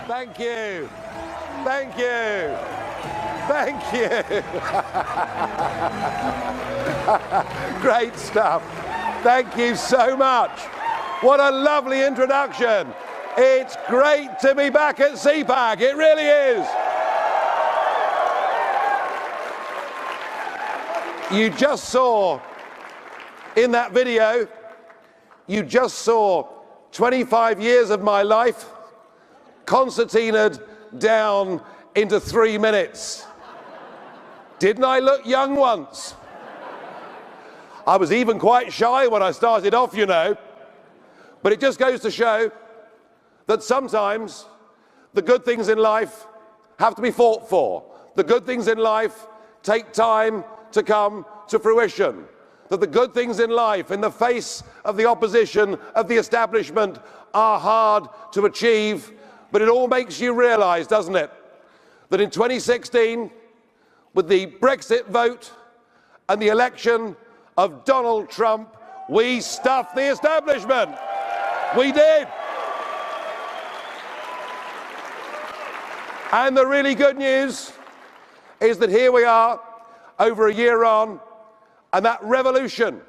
Thank you. Thank you. Thank you. Great stuff. Thank you so much. What a lovely introduction. It's great to be back at CPAC. It really is. You just saw in that video, you just saw 25 years of my life concertinaed down into 3 minutes. Didn't I look young once? I was even quite shy when I started off, you know. But it just goes to show that sometimes the good things in life have to be fought for. The good things in life take time to come to fruition. That the good things in life, in the face of the opposition of the establishment, are hard to achieve. But it all makes you realise, doesn't it, that in 2016, with the Brexit vote and the election of Donald Trump, we stuffed the establishment. We did. And the really good news is that here we are, over a year on, and that revolution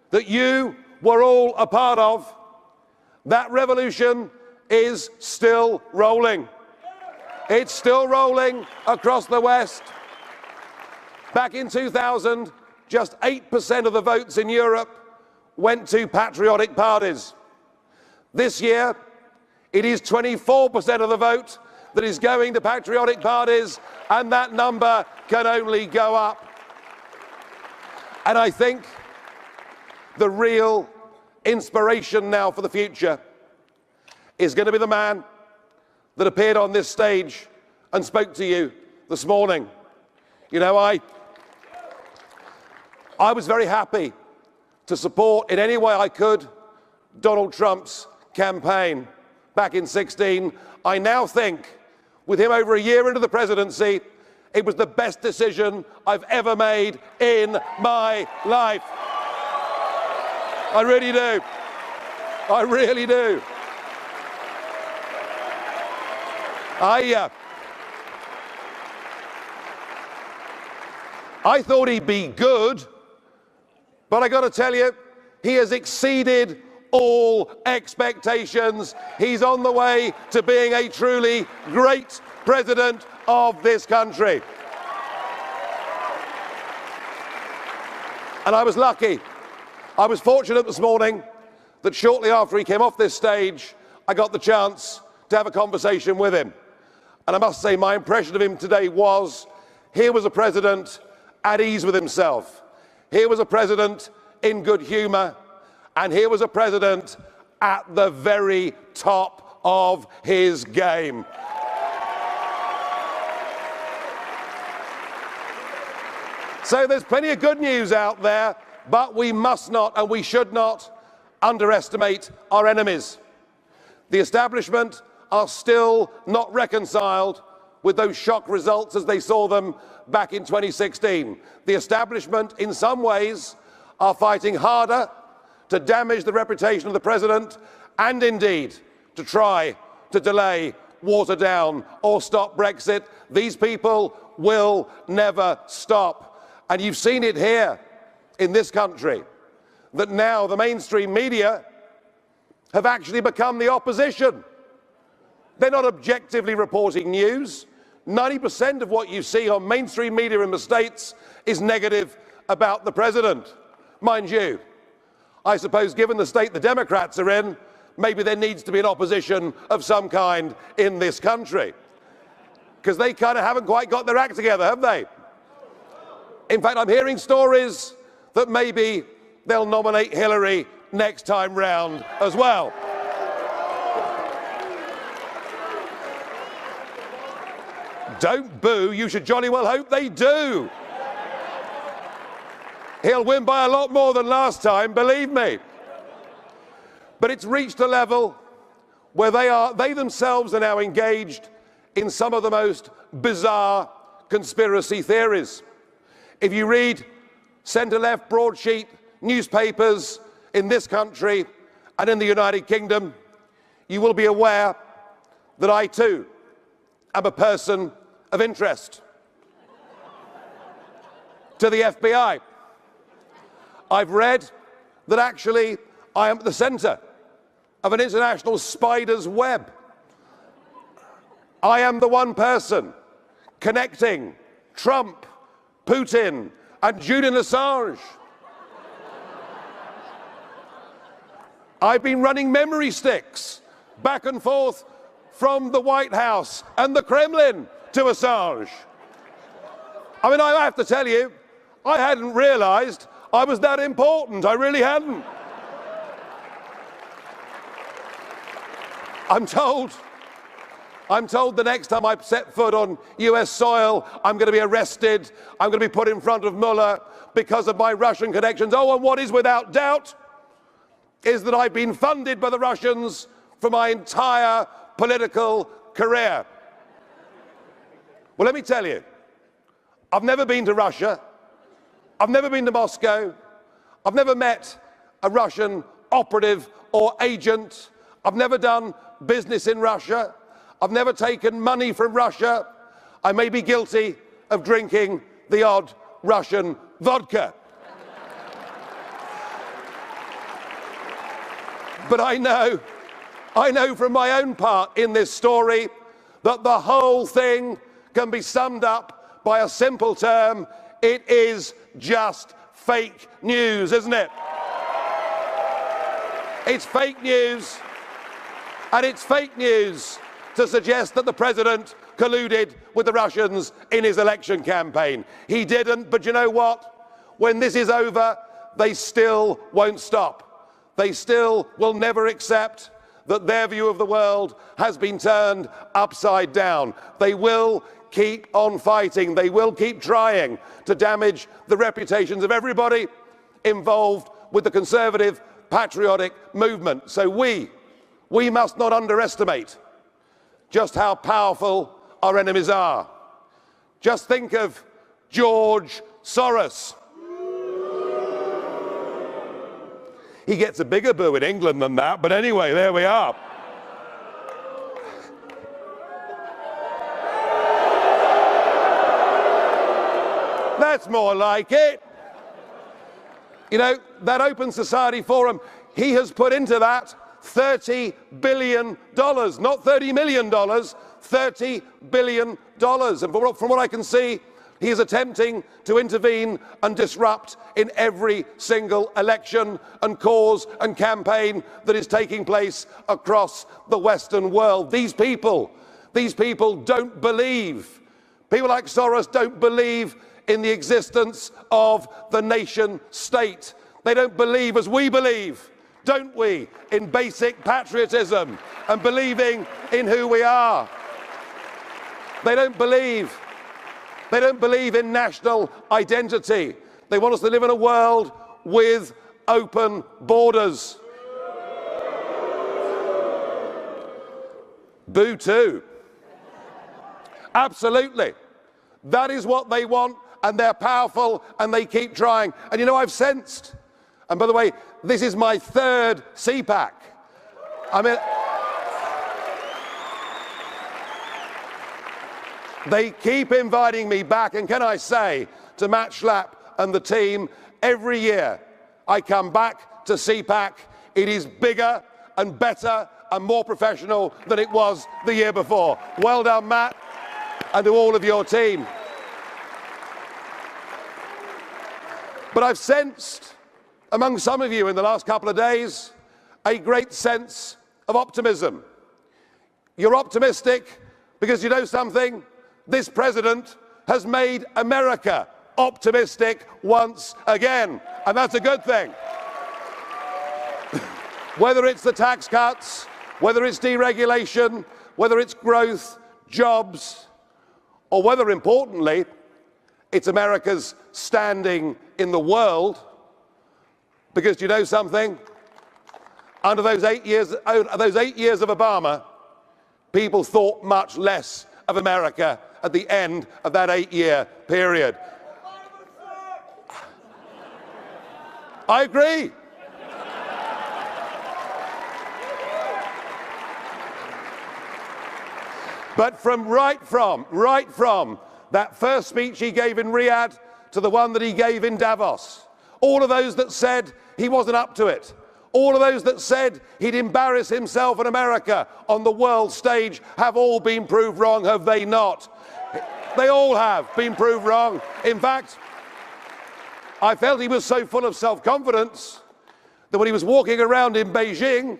that you were all a part of, that revolution is still rolling. It's still rolling across the West. Back in 2000, just 8% of the votes in Europe went to patriotic parties. This year, it is 24% of the vote that is going to patriotic parties, and that number can only go up. And I think the real inspiration now for the future is going to be the man that appeared on this stage and spoke to you this morning. You know, I was very happy to support in any way I could Donald Trump's campaign back in 2016. I now think, with him over a year into the presidency, it was the best decision I've ever made in my life. I really do. I really do. I thought he'd be good, but I got to tell you, he has exceeded all expectations. He's on the way to being a truly great president of this country. And I was lucky. I was fortunate this morning that shortly after he came off this stage, I got the chance to have a conversation with him. And I must say, my impression of him today was, here was a president at ease with himself. Here was a president in good humour. And here was a president at the very top of his game. So there's plenty of good news out there, but we must not and we should not underestimate our enemies. The establishment are still not reconciled with those shock results as they saw them back in 2016. The establishment, in some ways, are fighting harder to damage the reputation of the president and indeed to try to delay, water down or stop Brexit. These people will never stop. And you've seen it here in this country, that now the mainstream media have actually become the opposition. They're not objectively reporting news. 90% of what you see on mainstream media in the States is negative about the president. Mind you, I suppose given the state the Democrats are in, maybe there needs to be an opposition of some kind in this country. Because they kind of haven't quite got their act together, have they? In fact, I'm hearing stories that maybe they'll nominate Hillary next time round as well. Don't boo, you should jolly well hope they do. He'll win by a lot more than last time, believe me. But it's reached a level where they themselves are now engaged in some of the most bizarre conspiracy theories. If you read centre-left broadsheet newspapers in this country and in the United Kingdom, you will be aware that I too am a person of interest to the FBI. I've read that actually I am at the centre of an international spider's web. I am the one person connecting Trump, Putin, and Julian Assange. I've been running memory sticks back and forth from the White House and the Kremlin to Assange. I mean, I have to tell you, I hadn't realised I was that important. I really hadn't. I'm told the next time I set foot on US soil, I'm going to be arrested, I'm going to be put in front of Mueller because of my Russian connections. Oh, and what is without doubt is that I've been funded by the Russians for my entire political career. Well, let me tell you, I've never been to Russia, I've never been to Moscow, I've never met a Russian operative or agent, I've never done business in Russia, I've never taken money from Russia. I may be guilty of drinking the odd Russian vodka. But I know from my own part in this story that the whole thing can be summed up by a simple term. It is just fake news, isn't it? It's fake news, and it's fake news to suggest that the president colluded with the Russians in his election campaign. He didn't, but you know what? When this is over, they still won't stop. They still will never accept that their view of the world has been turned upside down. They will keep on fighting. They will keep trying to damage the reputations of everybody involved with the conservative patriotic movement. So we must not underestimate just how powerful our enemies are. Just think of George Soros. He gets a bigger boo in England than that, but anyway, there we are. That's more like it. You know, that Open Society Forum, he has put into that $30 billion, not $30 million, $30 billion. And from what I can see, he is attempting to intervene and disrupt in every single election and cause and campaign that is taking place across the Western world. These people don't believe. People like Soros don't believe in the existence of the nation state. They don't believe as we believe, don't we, in basic patriotism and believing in who we are. They don't believe in national identity. They want us to live in a world with open borders. Boo too. Absolutely. That is what they want, and they're powerful, and they keep trying. And you know, I've sensed, and by the way, this is my third CPAC. I mean, they keep inviting me back, and can I say to Matt Schlapp and the team, every year I come back to CPAC, it is bigger and better and more professional than it was the year before. Well done, Matt, and to all of your team. But I've sensed among some of you in the last couple of days a great sense of optimism. You're optimistic because you know something? This president has made America optimistic once again, and that's a good thing. Whether it's the tax cuts, whether it's deregulation, whether it's growth, jobs, or whether, importantly, it's America's standing in the world, because you know something? Under those 8 years of Obama, people thought much less of America at the end of that 8-year period. I agree. But right from that first speech he gave in Riyadh to the one that he gave in Davos, all of those that said he wasn't up to it, all of those that said he'd embarrass himself in America on the world stage have all been proved wrong, have they not? They all have been proved wrong. In fact, I felt he was so full of self-confidence that when he was walking around in Beijing,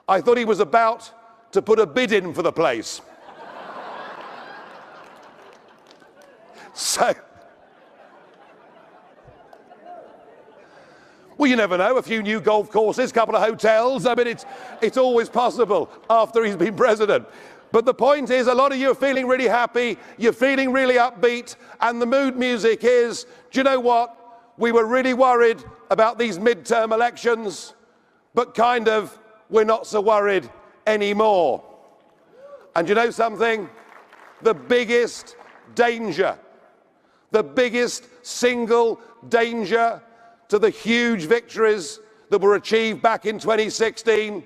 I thought he was about to put a bid in for the place. So, well, you never know, a few new golf courses, a couple of hotels. I mean, it's always possible after he's been president. But the point is, a lot of you are feeling really happy, you're feeling really upbeat, and the mood music is, do you know what? We were really worried about these midterm elections, but kind of we're not so worried anymore. And you know something? The biggest danger, the biggest single danger to the huge victories that were achieved back in 2016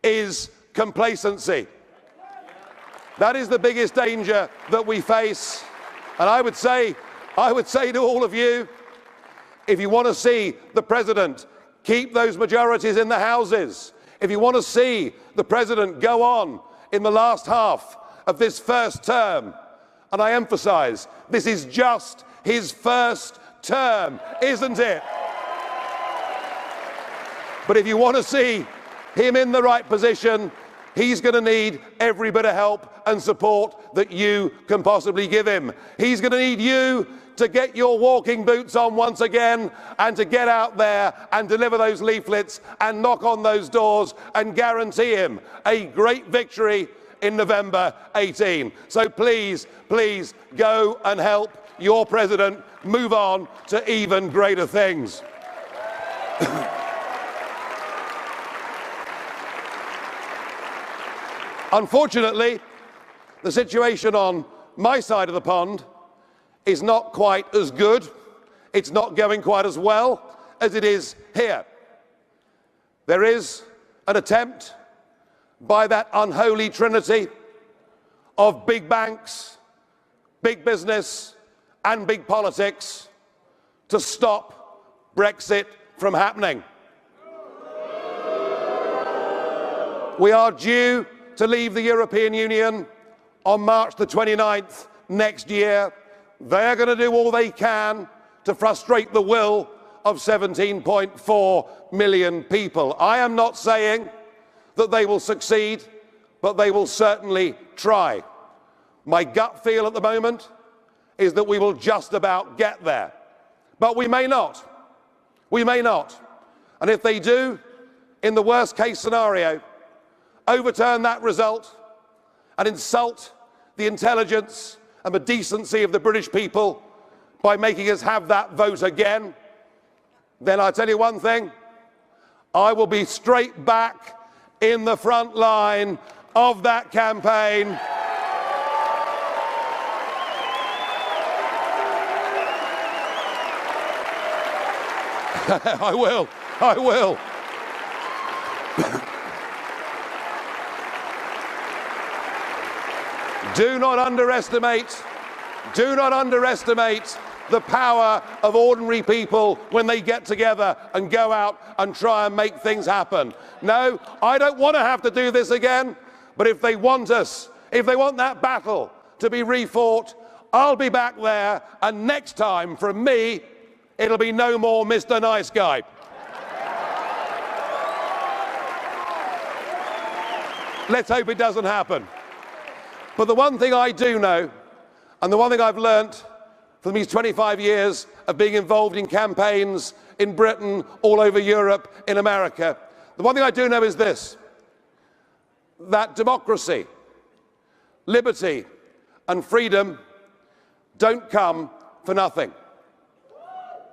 is complacency. That is the biggest danger that we face. And I would say to all of you, if you want to see the president keep those majorities in the houses, if you want to see the president go on in the last half of this first term, and I emphasize, this is just his first term, isn't it? But if you want to see him in the right position, he's going to need every bit of help and support that you can possibly give him. He's going to need you to get your walking boots on once again and to get out there and deliver those leaflets and knock on those doors and guarantee him a great victory in November 18. So please, please go and help your president move on to even greater things. Unfortunately, the situation on my side of the pond is not quite as good. It's not going quite as well as it is here. There is an attempt by that unholy trinity of big banks, big business, and big politics to stop Brexit from happening. We are due to leave the European Union on March the 29th next year. They're going to do all they can to frustrate the will of 17.4 million people. I am not saying that they will succeed, but they will certainly try. My gut feel at the moment is that we will just about get there. But we may not. We may not. And if they do, in the worst case scenario, overturn that result and insult the intelligence and the decency of the British people by making us have that vote again, then I tell you one thing, I will be straight back in the front line of that campaign. I will. Do not underestimate the power of ordinary people when they get together and go out and try and make things happen. No, I don't want to have to do this again, but if they want that battle to be refought, I'll be back there, and next time from me, it'll be no more Mr. Nice Guy. Let's hope it doesn't happen. But the one thing I do know, and the one thing I've learnt from these 25 years of being involved in campaigns in Britain, all over Europe, in America, the one thing I do know is this, that democracy, liberty, and freedom don't come for nothing.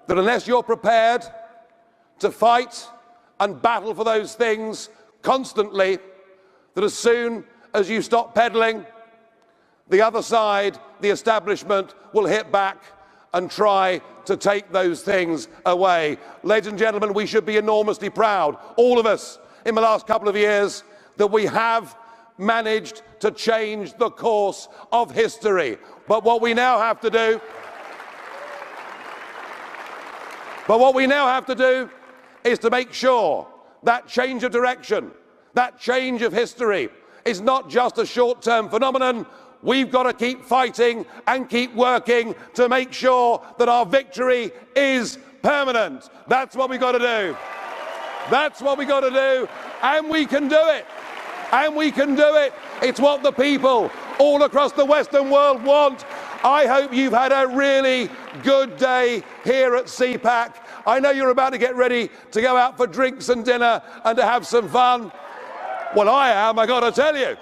That unless you're prepared to fight and battle for those things constantly, that as soon as you stop peddling, the other side, the establishment, will hit back and try to take those things away. Ladies and gentlemen, we should be enormously proud, all of us, in the last couple of years, that we have managed to to change the course of history. But what we now have to do is to make sure that change of direction, that change of history, is not just a short-term phenomenon. We've got to keep fighting and keep working to make sure that our victory is permanent. That's what we've got to do. That's what we've got to do. And we can do it. And we can do it. It's what the people all across the Western world want. I hope you've had a really good day here at CPAC. I know you're about to get ready to go out for drinks and dinner and to have some fun. Well, I am, I got to tell you.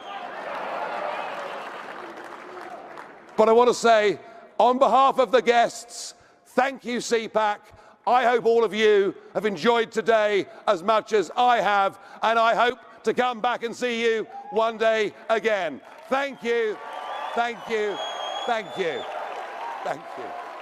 But I want to say, on behalf of the guests, thank you, CPAC. I hope all of you have enjoyed today as much as I have, and I hope to come back and see you one day again. Thank you, thank you, thank you, thank you.